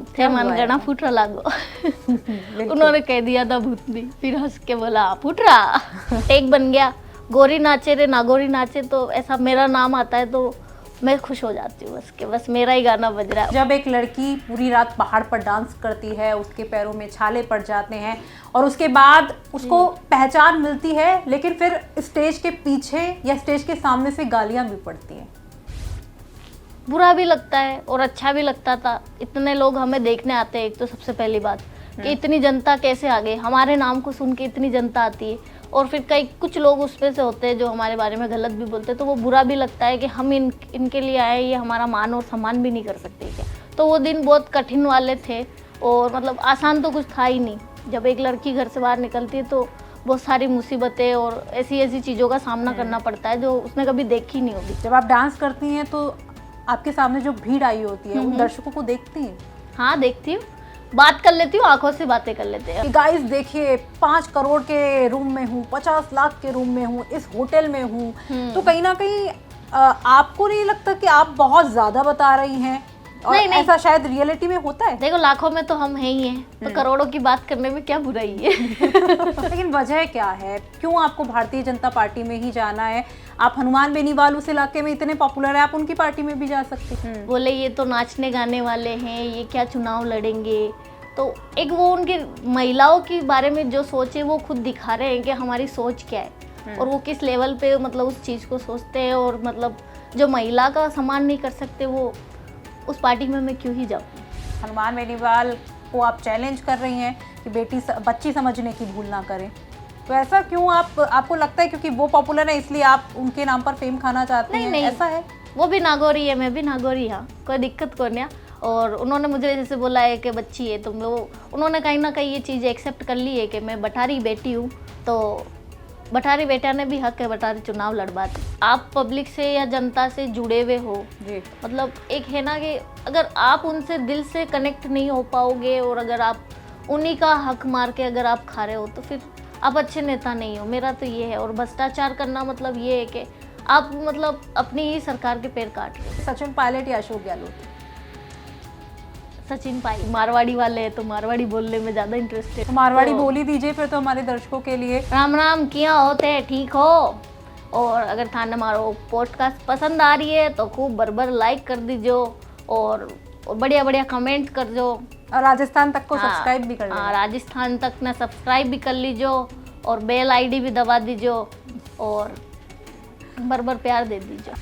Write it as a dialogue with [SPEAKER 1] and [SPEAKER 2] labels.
[SPEAKER 1] थे मन गणा फुटरा लागो। उन्होंने कह दिया था भूतनी, फिर हंस के बोला फुटरा। टेक बन गया, गोरी नाचे रे नागोरी नाचे, तो ऐसा मेरा नाम आता है तो मैं खुश हो जाती हूँ बस के बस मेरा ही गाना बज रहा है।
[SPEAKER 2] जब एक लड़की पूरी रात पहाड़ पर डांस करती है, उसके पैरों में छाले पड़ जाते हैं और उसके बाद उसको पहचान मिलती है, लेकिन फिर स्टेज के पीछे या स्टेज के सामने से गालियां भी पड़ती हैं।
[SPEAKER 1] बुरा भी लगता है और अच्छा भी लगता था। इतने लोग हमें देखने आते हैं, एक तो सबसे पहली बात कि इतनी जनता कैसे आ गई, हमारे नाम को सुन के इतनी जनता आती है। और फिर कई कुछ लोग उसमें से होते हैं जो हमारे बारे में गलत भी बोलते हैं, तो वो बुरा भी लगता है कि हम इनके लिए आए, ये हमारा मान और सम्मान भी नहीं कर सकते क्या। तो वो दिन बहुत कठिन वाले थे और मतलब आसान तो कुछ था ही नहीं। जब एक लड़की घर से बाहर निकलती है तो बहुत सारी मुसीबतें और ऐसी ऐसी चीज़ों का सामना करना पड़ता है जो उसने कभी देखी नहीं होगी।
[SPEAKER 2] जब आप डांस करती हैं तो आपके सामने जो भीड़ आई होती है उन दर्शकों को देखती हैं?
[SPEAKER 1] हाँ देखती हूँ, बात कर लेती हूँ, आंखों से बातें कर लेते हैं।
[SPEAKER 2] गाइस देखिए, 5 करोड़ के रूम में हूँ, 50 लाख के रूम में हूँ, इस होटल में हूँ, तो कहीं ना कहीं आपको नहीं लगता कि आप बहुत ज्यादा बता रही हैं? और
[SPEAKER 1] नहीं, नहीं।
[SPEAKER 2] ऐसा शायद रियलिटी में होता है।
[SPEAKER 1] देखो लाखों में तो हम हैं ही हैं, तो करोड़ों की बात करने में क्या बुराई है।
[SPEAKER 2] लेकिन वजह क्या है, क्यों आपको भारतीय जनता पार्टी में ही जाना है? आप हनुमान बेनीवाल उस इलाके में इतने पॉपुलर है, आप उनकी पार्टी में भी जा सकते हैं।
[SPEAKER 1] बोले ये तो नाचने गाने वाले हैं, ये क्या चुनाव लड़ेंगे। तो एक वो उनकी महिलाओं के बारे में जो सोच है वो खुद दिखा रहे हैं कि हमारी सोच क्या है और वो किस लेवल पे मतलब उस चीज़ को सोचते हैं। और मतलब जो महिला का सम्मान नहीं कर सकते वो उस पार्टी में मैं क्यों ही जाऊँ।
[SPEAKER 2] हनुमान बेनीवाल को आप चैलेंज कर रही हैं कि बच्ची समझने की भूल ना करें, तो ऐसा क्यों? आपको लगता है क्योंकि वो पॉपुलर है इसलिए आप उनके नाम पर फेम खाना चाहते हैं?
[SPEAKER 1] नहीं,
[SPEAKER 2] ऐसा है?
[SPEAKER 1] वो भी नागौरी है, मैं भी नागौरी, हाँ, कोई दिक्कत को नहीं। और उन्होंने मुझे जैसे बोला है कि बच्ची है, तो वो उन्होंने कहीं ना कहीं ये चीज़ एक्सेप्ट कर ली है कि मैं बटारी बेटी हूँ, तो बटारी बेटा ने भी हक है बटारी चुनाव लड़वाते। आप पब्लिक से या जनता से जुड़े हुए हो
[SPEAKER 2] जी।
[SPEAKER 1] मतलब एक है ना कि अगर आप उनसे दिल से कनेक्ट नहीं हो पाओगे और अगर आप उन्हीं का हक मार के अगर आप खा रहे हो तो फिर आप अच्छे नेता नहीं हो। मेरा तो ये है। और भ्रष्टाचार करना मतलब ये है कि आप मतलब अपनी ही सरकार के पैर काट रहे हो।
[SPEAKER 2] सचिन पायलट या अशोक गहलोत?
[SPEAKER 1] सचिन पाई मारवाड़ी वाले हैं तो मारवाड़ी बोलने में ज़्यादा इंटरेस्ट है।
[SPEAKER 2] तो मारवाड़ी बोल ही दीजिए फिर तो हमारे दर्शकों के लिए।
[SPEAKER 1] राम राम, किया होते ठीक हो। और अगर थाने मारो पॉडकास्ट पसंद आ रही है तो खूब बरबर लाइक कर दीजिए और बढ़िया बढ़िया कमेंट कर दो।
[SPEAKER 2] और राजस्थान तक को सब्सक्राइब भी कर लो।
[SPEAKER 1] हाँ, राजस्थान तक ना सब्सक्राइब भी कर लीजिए और बेल आईडी भी दबा दीजिए और बरबर प्यार दे दीजिए।